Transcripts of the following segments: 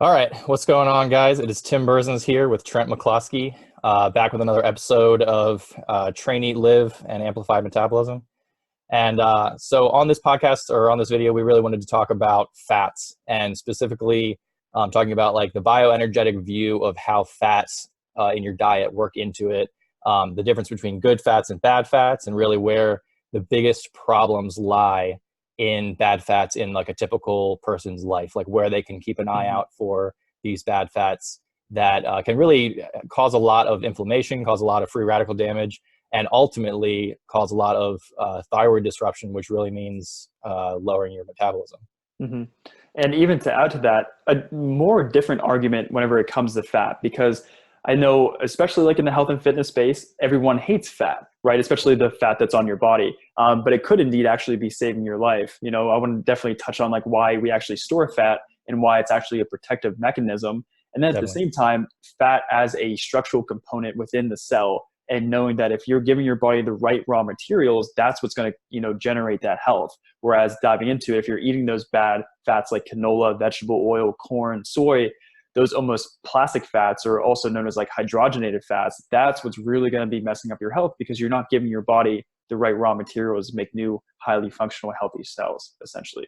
All right, what's going on, guys? It is Tim Burzens here with Trent McCloskey, back with another episode of Train, Eat, Live, and Amplified Metabolism. And so on this podcast or on this video, we really wanted to talk about fats and specifically talking about like the bioenergetic view of how fats in your diet work into it, the difference between good fats and bad fats, and really where the biggest problems lie in bad fats in like a typical person's life, like where they can keep an eye out for these bad fats that can really cause a lot of inflammation, cause a lot of free radical damage, and ultimately cause a lot of thyroid disruption, which really means lowering your metabolism. Mm-hmm. And even to add to that, a more different argument whenever it comes to fat, because I know, especially like in the health and fitness space, everyone hates fat, right? Especially the fat that's on your body. But it could indeed actually be saving your life. You know, I want to definitely touch on like why we actually store fat and why it's actually a protective mechanism. And then at the same time, fat as a structural component within the cell, and knowing that if you're giving your body the right raw materials, that's what's going to, generate that health. Whereas diving into it, if you're eating those bad fats like canola, vegetable oil, corn, soy, those almost plastic fats are also known as like hydrogenated fats. That's what's really going to be messing up your health, because you're not giving your body the right raw materials to make new, highly functional, healthy cells, essentially.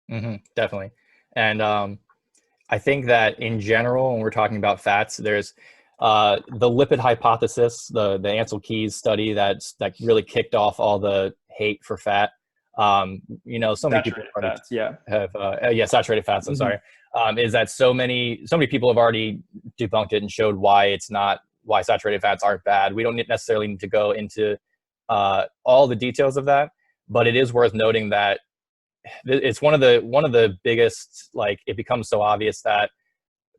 Definitely. And I think that in general, when we're talking about fats, there's the lipid hypothesis, the Ansel Keys study that really kicked off all the hate for fat. So many people fats, have saturated fats. I'm sorry. Is that so many people have already debunked it and showed why saturated fats aren't bad. We don't necessarily need to go into all the details of that, but it is worth noting that it's one of the biggest, like, it becomes so obvious that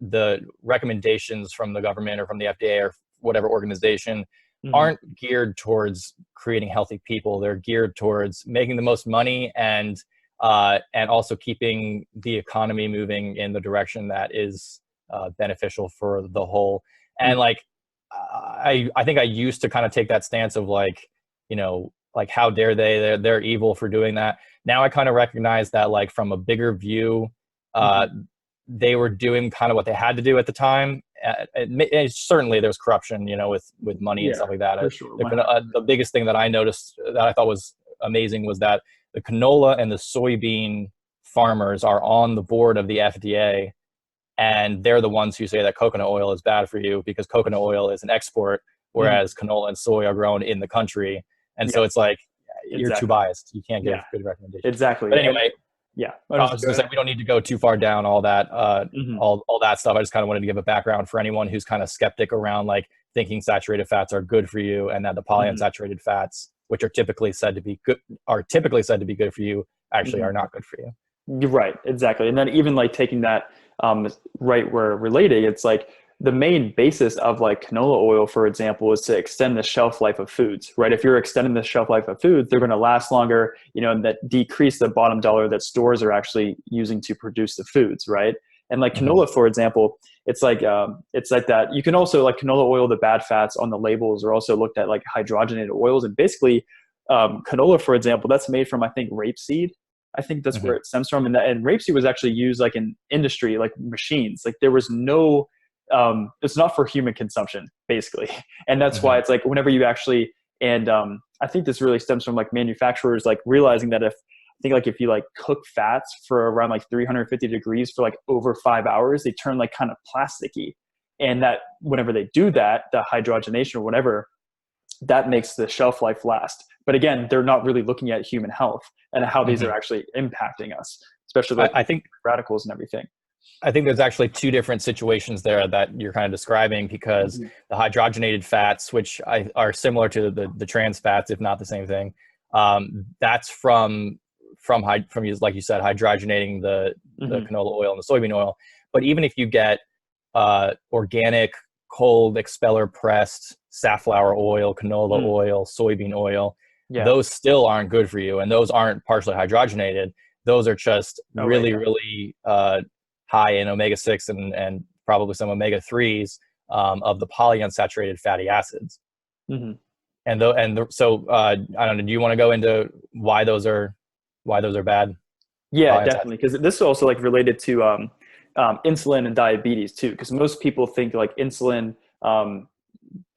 the recommendations from the government or from the FDA or whatever organization aren't geared towards creating healthy people. They're geared towards making the most money and also keeping the economy moving in the direction that is beneficial for the whole. And like, I think I used to kind of take that stance of like, like, how dare they? They're evil for doing that. Now I kind of recognize that, like, from a bigger view, they were doing kind of what they had to do at the time. Certainly there's corruption, with money and stuff like that. Sure. The biggest thing that I noticed that I thought was amazing was that the canola and the soybean farmers are on the board of the FDA, and they're the ones who say that coconut oil is bad for you because coconut oil is an export, whereas canola and soy are grown in the country. And so it's like, you're too biased. You can't give good recommendations. Exactly. But anyway, I was going to say, we don't need to go too far down all that, all that stuff. I just kind of wanted to give a background for anyone who's kind of skeptic around like thinking saturated fats are good for you, and that the polyunsaturated fats, which are typically said to be good for you, actually are not good for you. You're right. Exactly. And then even like taking that right where related, it's like the main basis of like canola oil, for example, is to extend the shelf life of foods, right? If you're extending the shelf life of foods, they're going to last longer, and that decrease the bottom dollar that stores are actually using to produce the foods, right? And like canola, for example, it's like that. You can also, like, canola oil, the bad fats on the labels are also looked at like hydrogenated oils. And basically canola, for example, that's made from, I think, rapeseed. I think that's where it stems from. And rapeseed was actually used like in industry, like machines. Like there was no, it's not for human consumption, basically. And that's why it's like whenever you actually, and I think this really stems from like manufacturers like realizing that if you like cook fats for around like 350 degrees for like over 5 hours, they turn like kind of plasticky. And that whenever they do that, the hydrogenation or whatever, that makes the shelf life last. But again, they're not really looking at human health and how these are actually impacting us, especially like I think radicals and everything. I think there's actually two different situations there that you're kind of describing, because the hydrogenated fats, which are similar to the trans fats, if not the same thing, that's from like you said, hydrogenating the canola oil and the soybean oil. But even if you get organic, cold, expeller pressed safflower oil, canola oil, soybean oil, those still aren't good for you, and those aren't partially hydrogenated. Those are just really high in omega-6 and probably some omega-3s of the polyunsaturated fatty acids. So I don't know, do you want to go into why those are bad? Yeah, definitely. Because this is also like related to insulin and diabetes too, because most people think like insulin,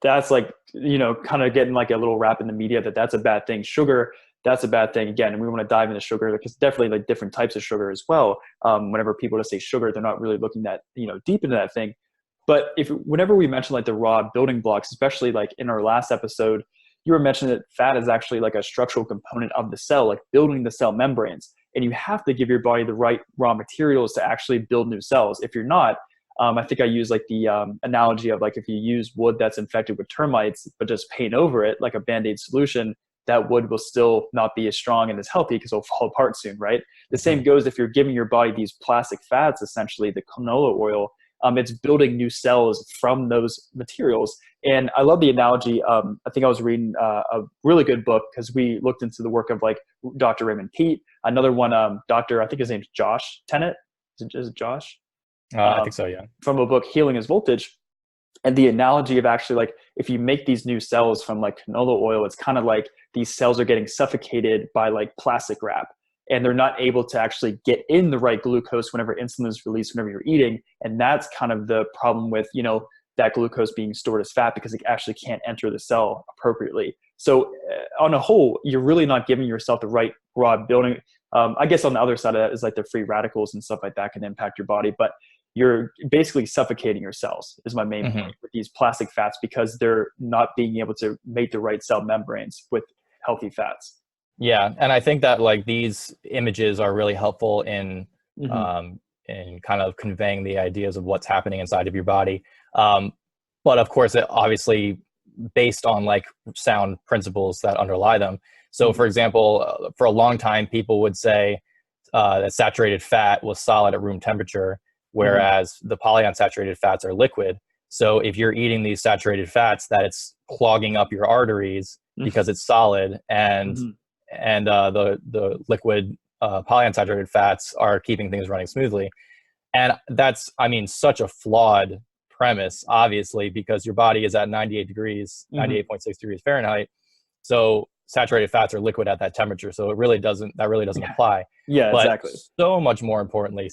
that's like, kind of getting like a little rap in the media that that's a bad thing. Sugar, that's a bad thing. Again, and we want to dive into sugar because definitely like different types of sugar as well. Whenever people just say sugar, they're not really looking that, deep into that thing. But whenever we mention like the raw building blocks, especially like in our last episode, you were mentioning that fat is actually like a structural component of the cell, like building the cell membranes. And you have to give your body the right raw materials to actually build new cells. If you're not, I think I use like the analogy of like if you use wood that's infected with termites, but just paint over it like a Band-Aid solution, that wood will still not be as strong and as healthy because it'll fall apart soon, right? The same goes if you're giving your body these plastic fats, essentially the canola oil, it's building new cells from those materials. And I love the analogy. I think I was reading a really good book because we looked into the work of like Dr. Raymond Peat. Another one, Dr. I think his name's Josh Tennant. Is it Josh? I think so, yeah. From a book, Healing is Voltage. And the analogy of actually like, if you make these new cells from like canola oil, it's kind of like these cells are getting suffocated by like plastic wrap. And they're not able to actually get in the right glucose whenever insulin is released, whenever you're eating. And that's kind of the problem with, that glucose being stored as fat because it actually can't enter the cell appropriately. So on a whole, you're really not giving yourself the right raw building. I guess on the other side of that is like the free radicals and stuff like that can impact your body, but you're basically suffocating your cells is my main point with these plastic fats because they're not being able to make the right cell membranes with healthy fats. Yeah, and I think that like these images are really helpful in kind of conveying the ideas of what's happening inside of your body. But of course, it obviously based on like sound principles that underlie them. So for example, for a long time, people would say that saturated fat was solid at room temperature, whereas the polyunsaturated fats are liquid. So if you're eating these saturated fats, that it's clogging up your arteries because it's solid, and the liquid polyunsaturated fats are keeping things running smoothly. And that's, I mean, such a flawed premise, obviously, because your body is at 98 degrees, 98.6 degrees Fahrenheit. So saturated fats are liquid at that temperature. So that really doesn't apply. Yeah, but exactly. So much more importantly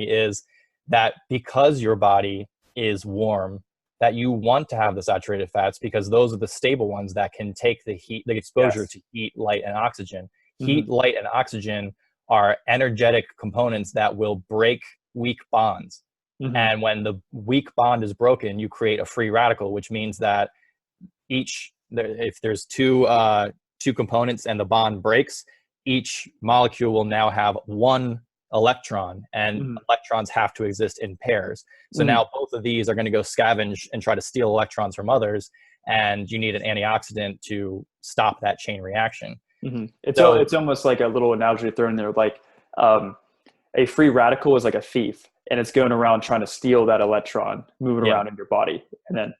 is that because your body is warm, that you want to have the saturated fats because those are the stable ones that can take the heat, the exposure to heat, light, and oxygen. Heat, light, and oxygen are energetic components that will break weak bonds. And when the weak bond is broken, you create a free radical, which means that if there's two components and the bond breaks, each molecule will now have one electron, and electrons have to exist in pairs. So now both of these are going to go scavenge and try to steal electrons from others, and you need an antioxidant to stop that chain reaction. It's almost like a little analogy to throw in there, like a free radical is like a thief, and it's going around trying to steal that electron, moving around in your body, and then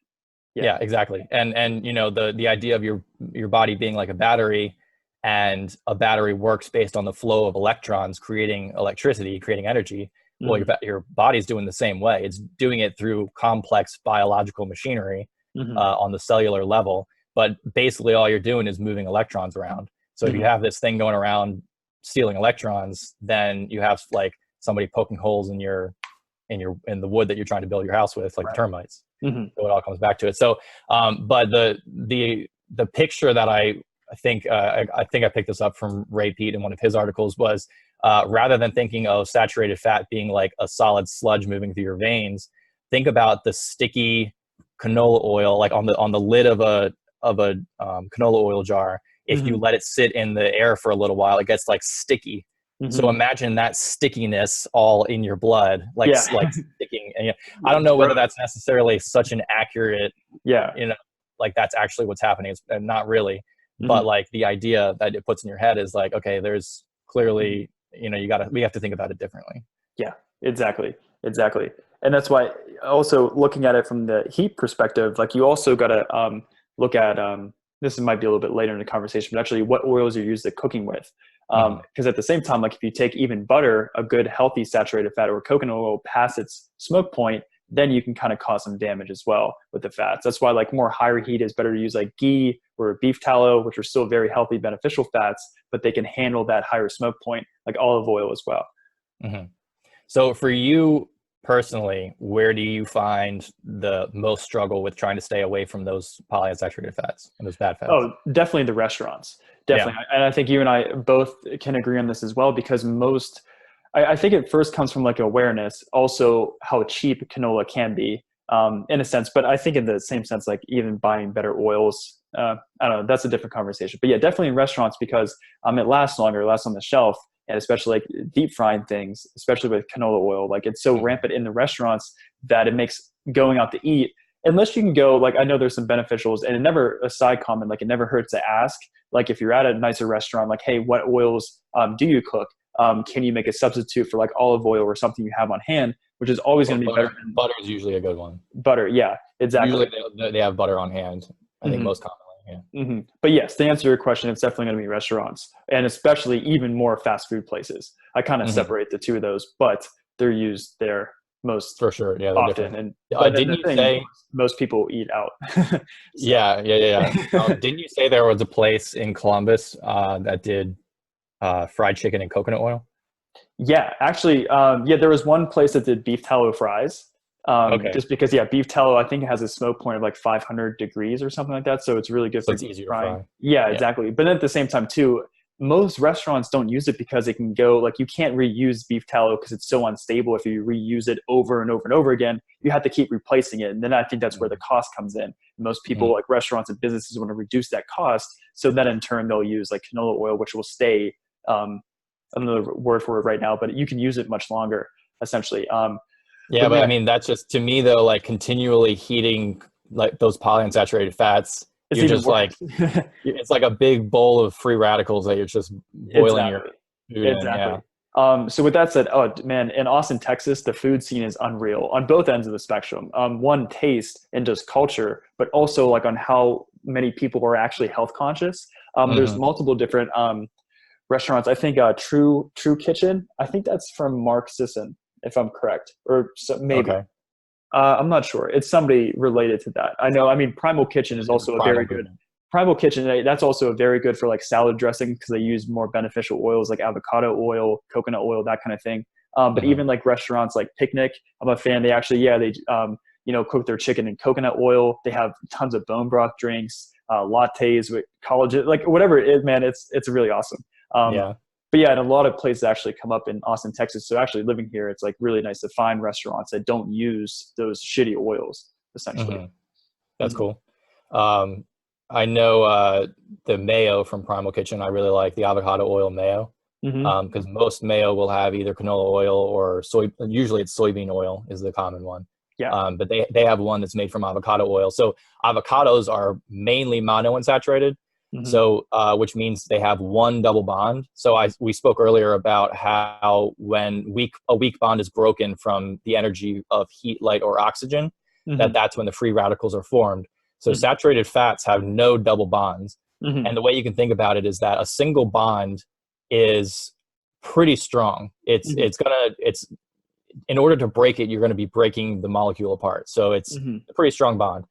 yeah, exactly. And the idea of your body being like a battery, and a battery works based on the flow of electrons creating electricity, creating energy. Well, your body's doing the same way. It's doing it through complex biological machinery on the cellular level. But basically all you're doing is moving electrons around. So if you have this thing going around stealing electrons, then you have like somebody poking holes in the wood that you're trying to build your house with, like termites. So it all comes back to it. So, but the picture that I think I picked this up from Ray Peat in one of his articles was rather than thinking of saturated fat being like a solid sludge moving through your veins, think about the sticky canola oil, like on the lid of a canola oil jar. If you let it sit in the air for a little while, it gets like sticky. So imagine that stickiness all in your blood, like sticking. And, I don't know whether that's necessarily such an accurate, like that's actually what's happening. It's not really. But like the idea that it puts in your head is like, okay, there's clearly, we have to think about it differently. Yeah, exactly. And that's why also looking at it from the heat perspective, like you also got to look at, this might be a little bit later in the conversation, but actually what oils you use the cooking with. Because at the same time, like if you take even butter, a good healthy saturated fat or coconut oil past its smoke point, then you can kind of cause some damage as well with the fats. That's why like more higher heat is better to use like ghee or beef tallow, which are still very healthy, beneficial fats, but they can handle that higher smoke point, like olive oil as well. So for you personally, where do you find the most struggle with trying to stay away from those polyunsaturated fats and those bad fats? Oh, definitely the restaurants. Yeah. Definitely. And I think you and I both can agree on this as well, because I think it first comes from like awareness, also how cheap canola can be, in a sense. But I think in the same sense, like even buying better oils, I don't know, that's a different conversation. But yeah, definitely in restaurants, because it lasts longer, it lasts on the shelf. And especially like deep frying things, especially with canola oil, like it's so rampant in the restaurants that it makes going out to eat, unless you can go, like, I know there's some beneficials, and it never, a side comment, like it never hurts to ask, like if you're at a nicer restaurant, like, hey, what oils do you cook? Can you make a substitute for like olive oil or something you have on hand, which is always going to be better than Butter is usually a good one. butter. Yeah, exactly. Usually they have butter on hand. I think most commonly. Yeah. But yes, to answer your question, it's definitely going to be restaurants, and especially even more fast food places. I kind of separate the two of those, but they're used there most For sure. Yeah, they're often. different. And Didn't you say most people eat out? So. Yeah. Didn't you say there was a place in Columbus that did fried chicken and coconut oil? Yeah, actually, yeah, there was one place that did beef tallow fries. Just because, yeah, beef tallow, I think it has a smoke point of like 500 degrees or something like that. So it's really good So for it's easier to frying. fry. Yeah, exactly. But at the same time too, most restaurants don't use it because it can go, like, you can't reuse beef tallow because it's so unstable. If you reuse it over and over and over again, you have to keep replacing it. And then I think that's where the cost comes in. Most people, like restaurants and businesses, want to reduce that cost. So then in turn, they'll use like canola oil, which will stay, another word for it right now, but you can use it much longer, essentially. Yeah, but I mean, that's just, to me though, like continually heating like those polyunsaturated fats, you're just like, it's like a big bowl of free radicals that you're just boiling your food in. Yeah. So with that said, oh man, in Austin, Texas, the food scene is unreal on both ends of the spectrum. One, taste and just culture, but also like on how many people are actually health conscious. There's multiple different restaurants. I think True Kitchen, I think that's from Mark Sisson, if I'm correct, or so, maybe. Okay. I'm not sure. It's somebody related to that. I know. I mean, Primal Kitchen is also a very good. Primal Kitchen, that's also very good for like salad dressing because they use more beneficial oils like avocado oil, coconut oil, that kind of thing. But even like restaurants like Picnic, I'm a fan. They actually, they cook their chicken in coconut oil. They have tons of bone broth drinks, lattes with collagen, like whatever it is, man. It's really awesome. But yeah, and a lot of places actually come up in Austin, Texas. So actually living here, it's like really nice to find restaurants that don't use those shitty oils, essentially. That's cool. I know the mayo from Primal Kitchen. I really like the avocado oil mayo because most mayo will have either canola oil or usually it's soybean oil is the common one. Yeah. But they have one that's made from avocado oil. So avocados are mainly monounsaturated. So, which means they have one double bond. So we spoke earlier about how when a weak bond is broken from the energy of heat, light, or oxygen, that's when the free radicals are formed. So saturated fats have no double bonds. And the way you can think about it is that a single bond is pretty strong. It's in order to break it, you're going to be breaking the molecule apart. So it's a pretty strong bond.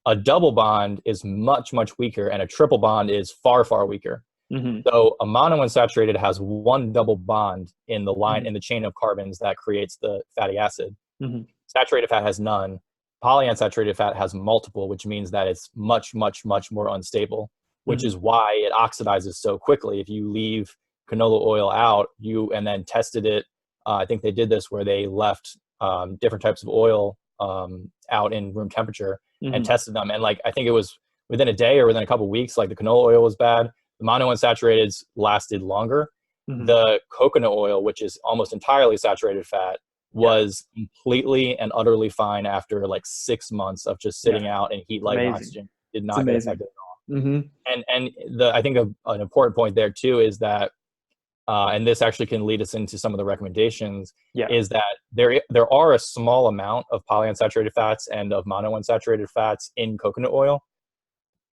A double bond is much, much weaker, and a triple bond is far, far weaker. So a monounsaturated has one double bond in the line in the chain of carbons that creates the fatty acid. Saturated fat has none. Polyunsaturated fat has multiple, which means that it's much, much, much more unstable, which is why it oxidizes so quickly. If you leave canola oil out, and then tested it, I think they did this where they left different types of oil out in room temperature and tested them. And like, I think it was within a day or within a couple of weeks, like the canola oil was bad. The monounsaturated lasted longer. The coconut oil, which is almost entirely saturated fat, was completely and utterly fine after like 6 months of just sitting out in heat, light, and oxygen. Did not get affected at all. And I think an important point there too is that, and this actually can lead us into some of the recommendations, is that there are a small amount of polyunsaturated fats and of monounsaturated fats in coconut oil,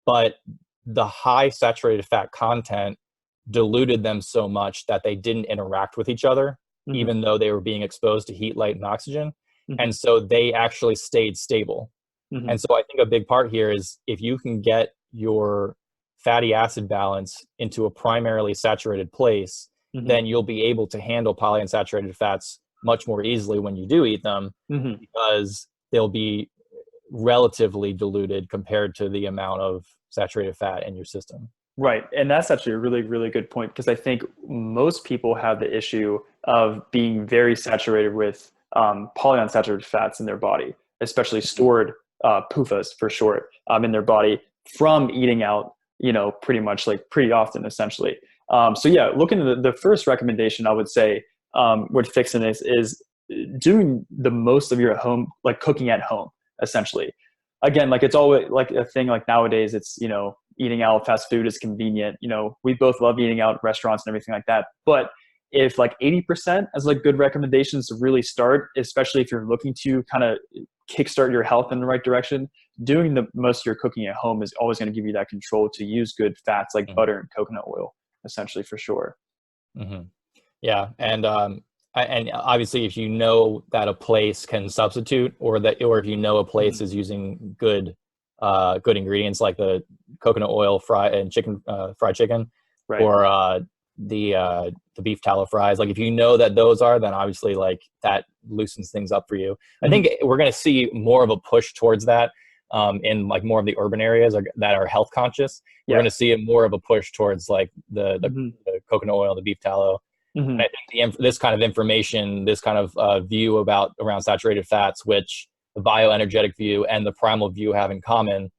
but the high saturated fat content diluted them so much that they didn't interact with each other, even though they were being exposed to heat, light, and oxygen. And so they actually stayed stable. And so I think a big part here is if you can get your fatty acid balance into a primarily saturated place, then you'll be able to handle polyunsaturated fats much more easily when you do eat them, Mm-hmm. because they'll be relatively diluted compared to the amount of saturated fat in your system. Right. And that's actually a really, really good point, because I think most people have the issue of being very saturated with polyunsaturated fats in their body, especially stored PUFAs for short, in their body from eating out, pretty much like pretty often, essentially. So yeah, looking at the first recommendation, I would say with fixing this is doing the most of your home, like cooking at home, essentially. Again, like it's always like a thing, like nowadays it's, eating out fast food is convenient. We both love eating out at restaurants and everything like that. But if like 80% as like good recommendations to really start, especially if you're looking to kind of kickstart your health in the right direction, doing the most of your cooking at home is always going to give you that control to use good fats like butter and coconut oil, essentially, for sure. Mm-hmm. Yeah. And obviously if you know that a place can substitute, or if you know a place is using good ingredients like the coconut oil fried chicken, Right. or the beef tallow fries, like if you know that those are, then obviously like that loosens things up for you. I think we're going to see more of a push towards that in like more of the urban areas that are health conscious. We're going to see more of a push towards like the coconut oil, the beef tallow. And I think this kind of information, this kind of view around saturated fats, which the bioenergetic view and the primal view have in common,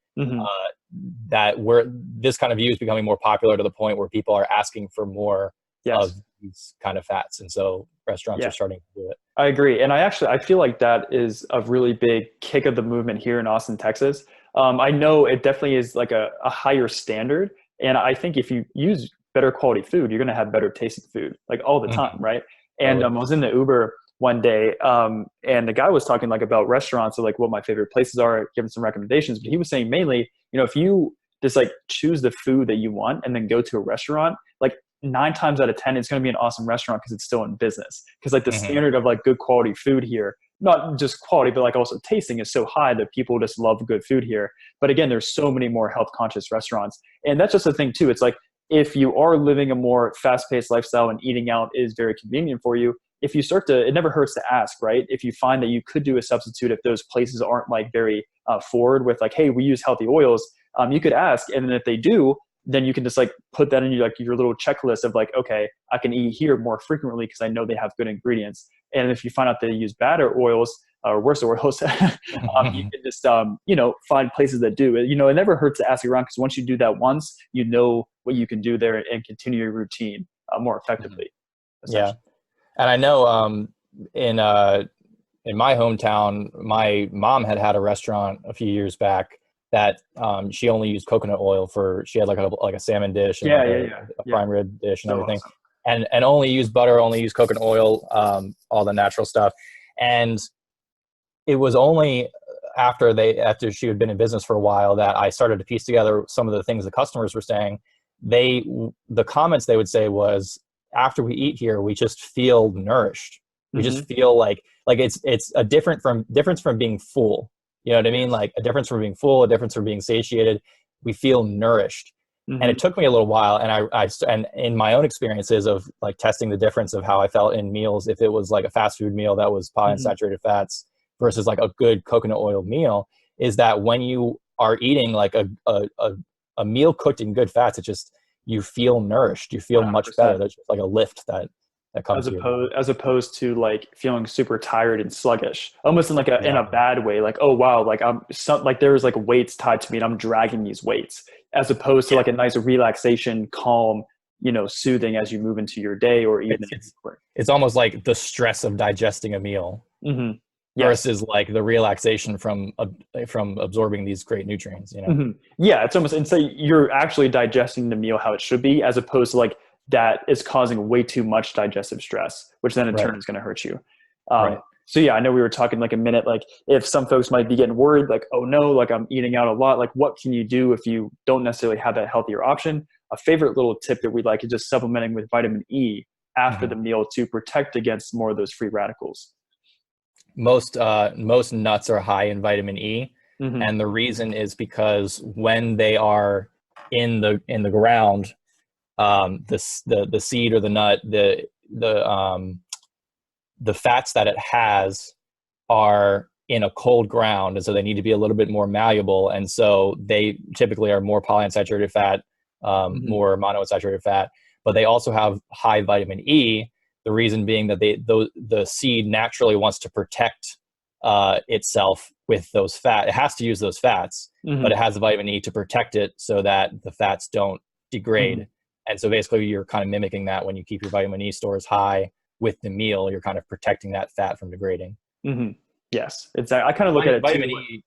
this kind of view is becoming more popular to the point where people are asking for more of these kind of fats. And so restaurants are starting to do it. I agree. And I feel like that is a really big kick of the movement here in Austin, Texas. I know it definitely is like a higher standard. And I think if you use better quality food, you're going to have better tasting food like all the time. Right. And I was in the Uber one day and the guy was talking like about restaurants, or like what my favorite places are, giving some recommendations. But he was saying mainly, if you just like choose the food that you want and then go to a restaurant, like 9 times out of 10, it's going to be an awesome restaurant because it's still in business. Because like the standard of like good quality food here, not just quality, but like also tasting is so high that people just love good food here. But again, there's so many more health conscious restaurants. And that's just the thing too. It's like, if you are living a more fast-paced lifestyle and eating out is very convenient for you, if you start to, it never hurts to ask, right? If you find that you could do a substitute, if those places aren't like very forward with like, hey, we use healthy oils, you could ask. And then if they do, then you can just like put that in your little checklist of like, okay, I can eat here more frequently because I know they have good ingredients. And if you find out they use bad oils or worse oils, you can just, find places that do it. It never hurts to ask around, because once you do that once, you know what you can do there and continue your routine more effectively. Yeah. And I know in my hometown, my mom had a restaurant a few years back that she only used coconut oil she had like a salmon dish and a prime rib dish and everything. Awesome. And only used butter, only used coconut oil, all the natural stuff. And it was only after she had been in business for a while that I started to piece together some of the things the customers were saying. The comments they would say was, after we eat here, we just feel nourished. We just feel like it's a difference from being full. You know what I mean? Like a difference from being full, a difference from being satiated. We feel nourished. And it took me a little while. And and in my own experiences of like testing the difference of how I felt in meals, if it was like a fast food meal that was polyunsaturated fats versus like a good coconut oil meal, is that when you are eating like a meal cooked in good fats, you feel nourished. You feel 100%. Much better. There's just like a lift that comes as opposed to like feeling super tired and sluggish, almost in like in a bad way. Like, oh wow, like there was like weights tied to me and I'm dragging these weights, as opposed to like a nice relaxation, calm, soothing as you move into your day or even. It's almost like the stress of digesting a meal versus like the relaxation from absorbing these great nutrients. Yeah, it's almost, and so you're actually digesting the meal how it should be, as opposed to like that is causing way too much digestive stress, which then in turn is going to hurt you. So yeah, I know we were talking like a minute, like if some folks might be getting worried, like, oh no, like I'm eating out a lot. Like what can you do if you don't necessarily have that healthier option? A favorite little tip that we like is just supplementing with vitamin E after the meal to protect against more of those free radicals. Most nuts are high in vitamin E. And the reason is because when they are in the ground, the seed or the nut, the fats that it has are in a cold ground, and so they need to be a little bit more malleable, and so they typically are more polyunsaturated fat, more monounsaturated fat, but they also have high vitamin E. The reason being that the seed naturally wants to protect itself with those fat. It has to use those fats, but it has the vitamin E to protect it so that the fats don't degrade. And so basically you're kind of mimicking that when you keep your vitamin E stores high with the meal, you're kind of protecting that fat from degrading. Yes, exactly. I kind of look at it vitamin too. E.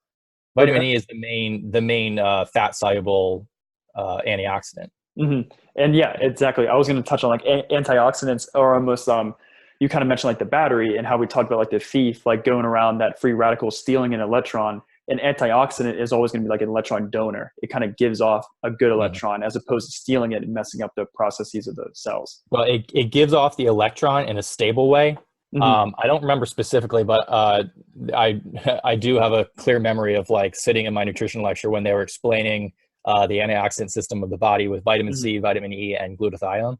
Vitamin E is the main fat soluble antioxidant. And yeah, exactly. I was going to touch on like antioxidants are almost you kind of mentioned like the battery and how we talked about like the thief, like going around that free radical stealing an electron. An antioxidant is always going to be like an electron donor. It kind of gives off a good electron as opposed to stealing it and messing up the processes of the cells. Well, it gives off the electron in a stable way. I don't remember specifically, but I do have a clear memory of like sitting in my nutrition lecture when they were explaining the antioxidant system of the body with vitamin C, vitamin E, and glutathione.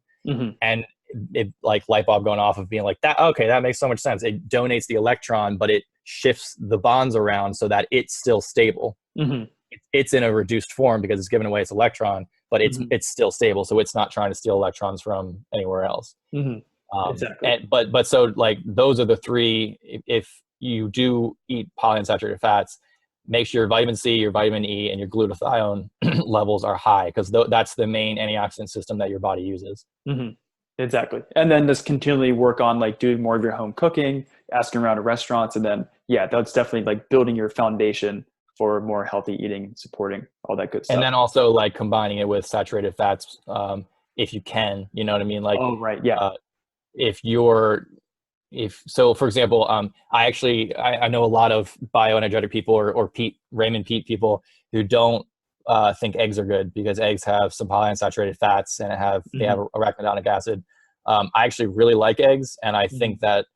And it like light bulb going off of being like that. Okay, that makes so much sense. It donates the electron, but it shifts the bonds around so that it's still stable. It's in a reduced form because it's giving away its electron, but it's still stable. So it's not trying to steal electrons from anywhere else. Exactly. But so like those are the three. If you do eat polyunsaturated fats, make sure your vitamin C, your vitamin E, and your glutathione levels are high, because that's the main antioxidant system that your body uses. Exactly. And then just continually work on like doing more of your home cooking, asking around at restaurants. And then, yeah, that's definitely like building your foundation for more healthy eating, supporting all that good stuff. And then also like combining it with saturated fats, if you can, you know what I mean? Like, so for example, I know a lot of bioenergetic people or Raymond Pete people who don't think eggs are good because eggs have some polyunsaturated fats and they have arachidonic acid. I actually really like eggs, and I think that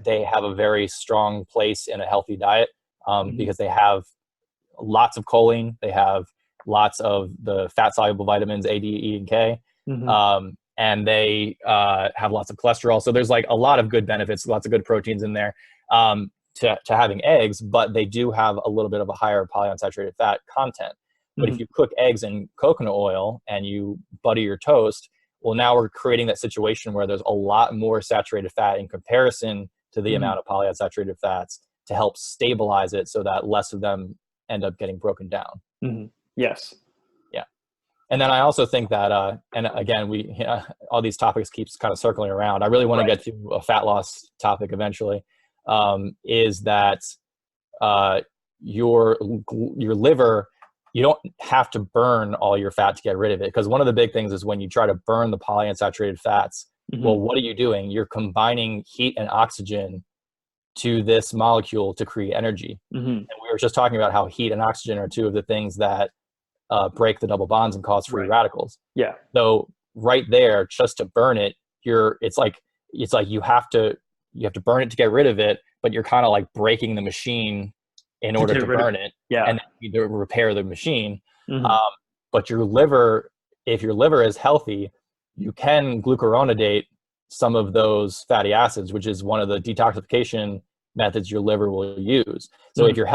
they have a very strong place in a healthy diet because they have lots of choline, they have lots of the fat soluble vitamins A, D, E, and K. And they have lots of cholesterol. So there's like a lot of good benefits, lots of good proteins in there to having eggs, but they do have a little bit of a higher polyunsaturated fat content. But if you cook eggs in coconut oil and you butter your toast, well, now we're creating that situation where there's a lot more saturated fat in comparison to the amount of polyunsaturated fats to help stabilize it so that less of them end up getting broken down. Yes. And then I also think that, and again, all these topics keeps kind of circling around. I really want to get to a fat loss topic eventually. Is that your liver, you don't have to burn all your fat to get rid of it, because one of the big things is when you try to burn the polyunsaturated fats. Well, what are you doing? You're combining heat and oxygen to this molecule to create energy. And we were just talking about how heat and oxygen are two of the things that break the double bonds and cause free radicals. So right there, just to burn it, it's like you have to burn it to get rid of it, but you're kind of like breaking the machine in order to burn it, and then you repair the machine. But your liver, if your liver is healthy, you can glucuronidate some of those fatty acids, which is one of the detoxification methods your liver will use. So if your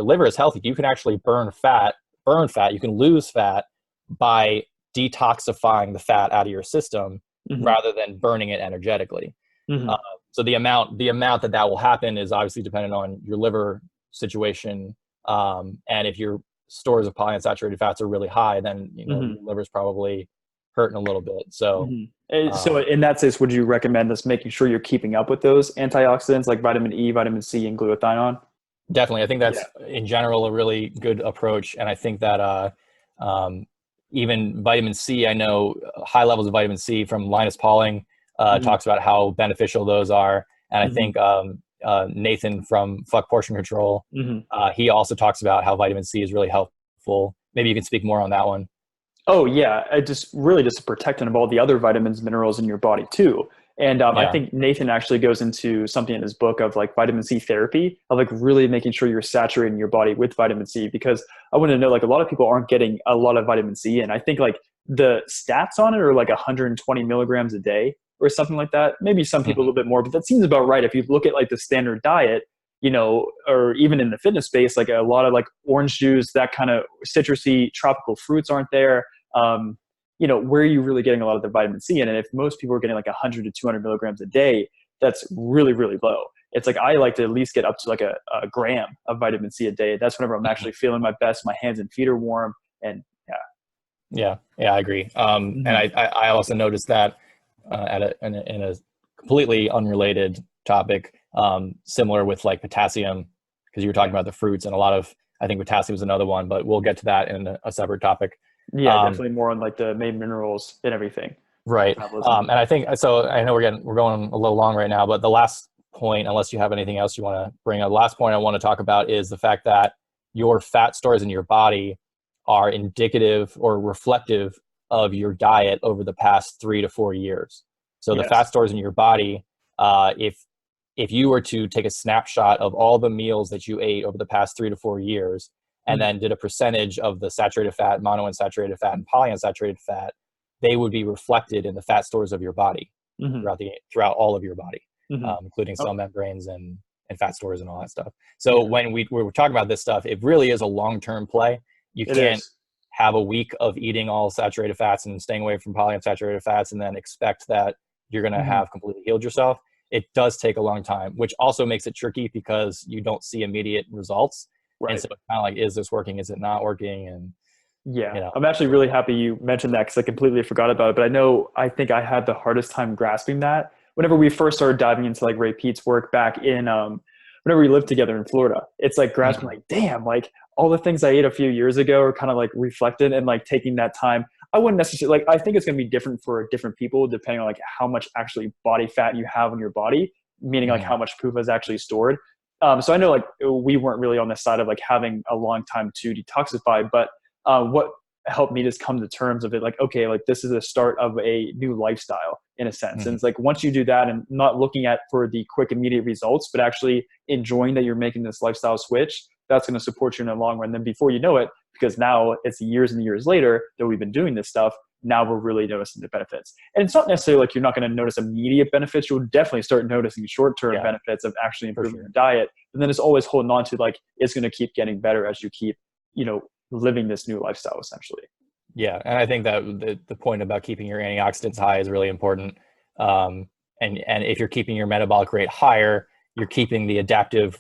liver is healthy, you can actually burn fat. You can lose fat by detoxifying the fat out of your system rather than burning it energetically. So the amount that will happen is obviously dependent on your liver situation. And if your stores of polyunsaturated fats are really high, then your liver's probably hurting a little bit. So, so in that sense, would you recommend us making sure you're keeping up with those antioxidants like vitamin E, vitamin C, and glutathione? Definitely. I think that's in general a really good approach. And I think that even vitamin C, I know high levels of vitamin C from Linus Pauling talks about how beneficial those are. And I think Nathan from Fuck Portion Control, he also talks about how vitamin C is really helpful. Maybe you can speak more on that one. Oh, yeah. It just to protect of all the other vitamins, minerals in your body too. And I think Nathan actually goes into something in his book of like vitamin C therapy, of like really making sure you're saturating your body with vitamin C, because I want to know, like, a lot of people aren't getting a lot of vitamin C. And I think like the stats on it are like 120 milligrams a day. or something like that. Maybe some people a Mhm. little bit more, but that seems about right. If you look at like the standard diet, you know, or even in the fitness space, like a lot of like orange juice, that kind of citrusy tropical fruits aren't there. You know, where are you really getting a lot of the vitamin C in? And if most people are getting like 100 to 200 milligrams a day, that's really, really low. It's like I like to at least get up to like a gram of vitamin C a day. That's whenever I'm actually feeling my best. My hands and feet are warm, and yeah. Yeah, I agree. And Hmm. I also noticed that in a completely unrelated topic, similar with like potassium, because you were talking about the fruits, and a lot of, I think potassium is another one, but we'll get to that in a separate topic. Yeah, Um, definitely more on like the main minerals and everything. right. Metabolism. And I think so. I know we're going a little long right now, but the last point, unless you have anything else you want to bring up, the last point I want to talk about is the fact that your fat stores in your body are indicative or reflective of your diet over the past 3 to 4 years. So the fat Yes. stores in your body, if you were to take a snapshot of all the meals that you ate over the past 3 to 4 years, and Hmm. then did a percentage of the saturated fat, monounsaturated fat, and polyunsaturated fat, they would be reflected in the fat stores of your body Hmm. throughout all of your body, Hmm. including Oh, cell membranes and fat stores and all that stuff. So yeah, when we're talking about this stuff, it really is a long-term play. You it can't is. have a week of eating all saturated fats and staying away from polyunsaturated fats and then expect that you're going to Hmm. have completely healed yourself. It does take a long time, which also makes it tricky because you don't see immediate results. And Right. so it's kind of like, is this working? Is it not working? And, Yeah, you know, I'm actually really happy you mentioned that because I completely forgot about it. But I think I had the hardest time grasping that whenever we first started diving into like Ray Pete's work back in whenever we lived together in Florida. It's like grasping mhm, like, damn, like all the things I ate a few years ago are kind of like reflected and like taking that time. I wouldn't necessarily like. I think it's going to be different for different people depending on like how much actually body fat you have on your body, meaning like mhm, how much PUFA is actually stored. So I know like we weren't really on the side of like having a long time to detoxify, but what helped me just come to terms of it like, okay, like this is the start of a new lifestyle in a sense. And mhm. it's like once you do that and not looking at for the quick immediate results, but actually enjoying that you're making this lifestyle switch, that's going to support you in the long run. Then before you know it, because now it's years and years later that we've been doing this stuff, now we're really noticing the benefits. And it's not necessarily like you're not going to notice immediate benefits. You'll definitely start noticing short-term Yeah, benefits of actually for improving your sure. diet. But then it's always holding on to like, it's going to keep getting better as you keep, you know, living this new lifestyle essentially. Yeah, and I think that the point about keeping your antioxidants high is really important. And if you're keeping your metabolic rate higher, you're keeping the adaptive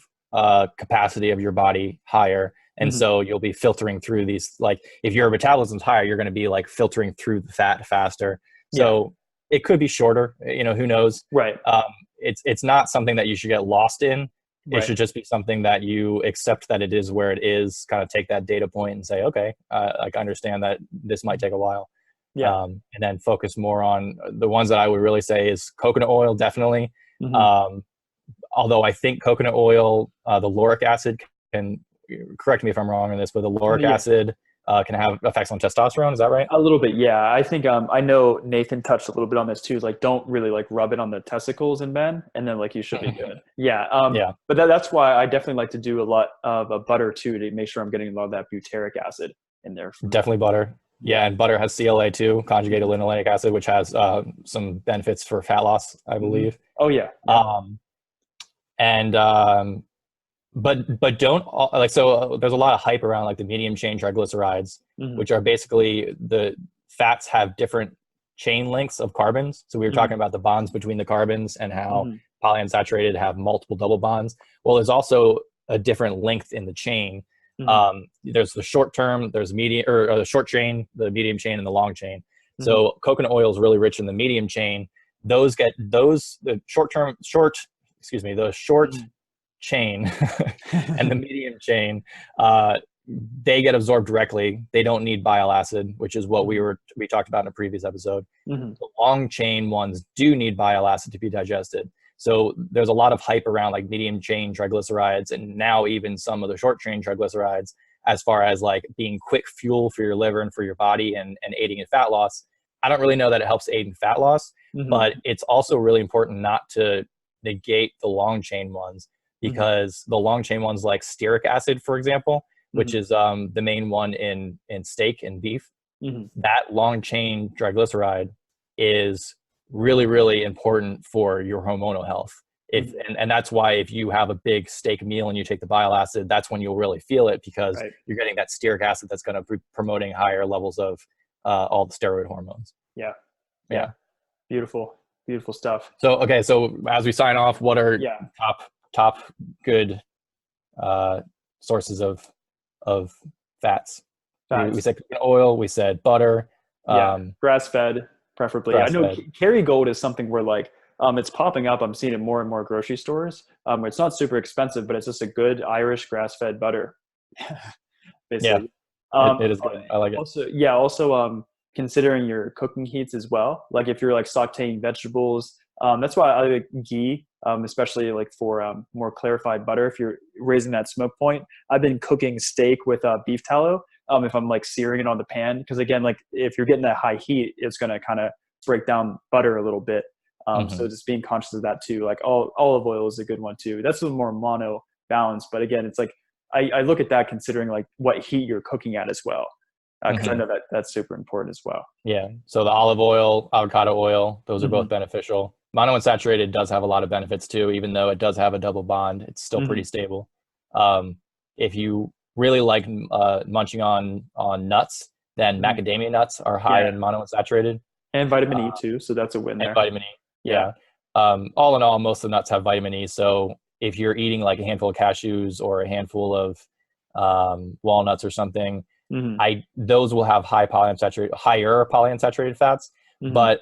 capacity of your body higher, and Hmm. so you'll be filtering through these. Like if your metabolism's higher, you're going to be like filtering through the fat faster. Yeah. So it could be shorter. You know, who knows? Right. Um, it's not something that you should get lost in. It Right. should just be something that you accept that it is where it is, kind of take that data point and say, okay, like I understand that this might take a while. Yeah. And then focus more on the ones that I would really say is coconut oil, definitely. Hmm. Um, Although I think coconut oil, the lauric acid can, correct me if I'm wrong on this, but the lauric Yeah. acid can have effects on testosterone. Is that right? A little bit. Yeah. I think I know Nathan touched a little bit on this too. Like don't really like rub it on the testicles in men and then like you should be good. Yeah. Yeah, But that's why I definitely like to do a lot of butter too to make sure I'm getting a lot of that butyric acid in there from it. definitely butter. Yeah, Yeah. and butter has CLA too, conjugated Hmm. linoleic acid, which has some benefits for fat loss, I Hmm. believe. Oh yeah. Yeah. Um, and but don't like so there's a lot of hype around like the medium chain triglycerides, Hmm. which are basically the fats have different chain lengths of carbons. So we were talking Hmm. about the bonds between the carbons and how Hmm. polyunsaturated have multiple double bonds. Well, there's also a different length in the chain. Hmm. There's the short term, there's medium or the short chain, the medium chain, and the long chain. Hmm. So coconut oil is really rich in the medium chain. The the short Hmm. chain and the medium chain, uh, they get absorbed directly. They don't need bile acid, which is what Hmm. we talked about in a previous episode. Hmm. The long chain ones do need bile acid to be digested. So there's a lot of hype around like medium chain triglycerides and now even some of the short chain triglycerides as far as like being quick fuel for your liver and for your body and aiding in fat loss. I don't really know that it helps aid in fat loss, Hmm. but it's also really important not to negate the long chain ones, Hmm. because the long chain ones like stearic acid, for example, which Hmm. is the main one in steak and beef, Hmm. that long chain triglyceride is really, really important for your hormonal health. And that's why if you have a big steak meal and you take the bile acid, that's when you'll really feel it, because you're getting that stearic acid that's going to be promoting higher levels of all the steroid hormones. Yeah. Beautiful stuff. So, okay. So as we sign off, what are top good sources of fats? We said oil, we said butter. Grass-fed, preferably. I know Kerrygold is something where like, it's popping up. I'm seeing it more and more grocery stores. It's not super expensive, but it's just a good Irish grass-fed butter. Basically. It is good. I like it. Also, considering your cooking heats as well. Like if you're like sauteing vegetables, that's why I like ghee, especially like for more clarified butter. If you're raising that smoke point, I've been cooking steak with beef tallow. If I'm like searing it on the pan, because again, like if you're getting that high heat, it's going to kind of break down butter a little bit. So just being conscious of that too. Like olive oil is a good one too. That's a little more mono balanced, but again, it's like I look at that considering like what heat you're cooking at as well, because I know that that's super important as well. Yeah. So the olive oil, avocado oil, those are both beneficial. Monounsaturated does have a lot of benefits too, even though it does have a double bond. It's still pretty stable. If you really like munching on nuts, then macadamia nuts are high in monounsaturated. And vitamin E too, so that's a win there. And vitamin E. Yeah. All in all, most of the nuts have vitamin E. So if you're eating like a handful of cashews or a handful of walnuts or something, those will have higher polyunsaturated fats. But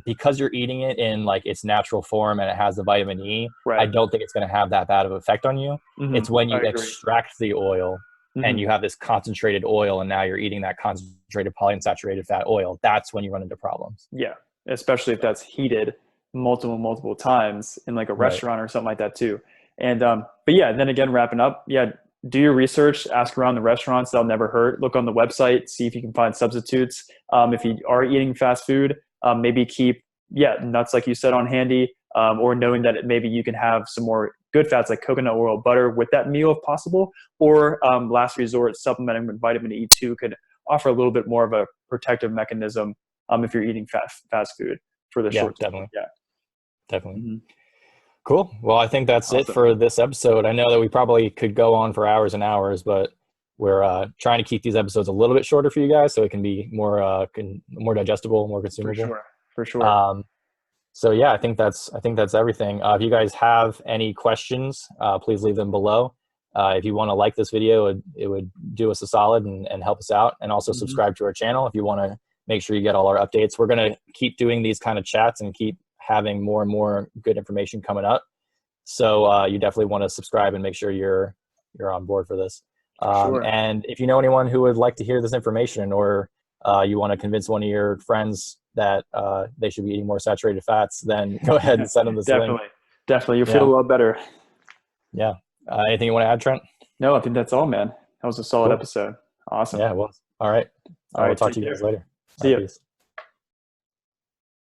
because you're eating it in like its natural form and it has the vitamin E, I don't think it's going to have that bad of an effect on you. It's when you extract the oil and you have this concentrated oil, and now you're eating that concentrated polyunsaturated fat oil. That's when you run into problems. Yeah, especially if that's heated multiple times in like a restaurant or something like that too. And but yeah, then again, wrapping up, do your research, ask around the restaurants. They'll never hurt. Look on the website, see if you can find substitutes. If you are eating fast food, maybe keep nuts like you said on handy, or knowing that maybe you can have some more good fats like coconut oil, butter with that meal if possible, or last resort, supplementing with vitamin E2 could offer a little bit more of a protective mechanism if you're eating fast food for the short term. Definitely. Cool. Well, I think that's it for this episode. I know that we probably could go on for hours and hours, but we're trying to keep these episodes a little bit shorter for you guys so it can be more digestible, more consumable. For sure. So yeah, I think that's everything. If you guys have any questions, please leave them below. If you want to like this video, it would do us a solid and help us out. And also subscribe to our channel if you want to make sure you get all our updates. We're going to keep doing these kind of chats and keep having more and more good information coming up. So you definitely want to subscribe and make sure you're on board for this. And if you know anyone who would like to hear this information, or you want to convince one of your friends that they should be eating more saturated fats, then go ahead and send them this link. Definitely. You'll feel a lot better. Yeah. Anything you want to add, Trent? No, I think that's all, man. That was a solid episode. Awesome. Yeah, well, all right. We'll talk to you guys later. See ya. Peace.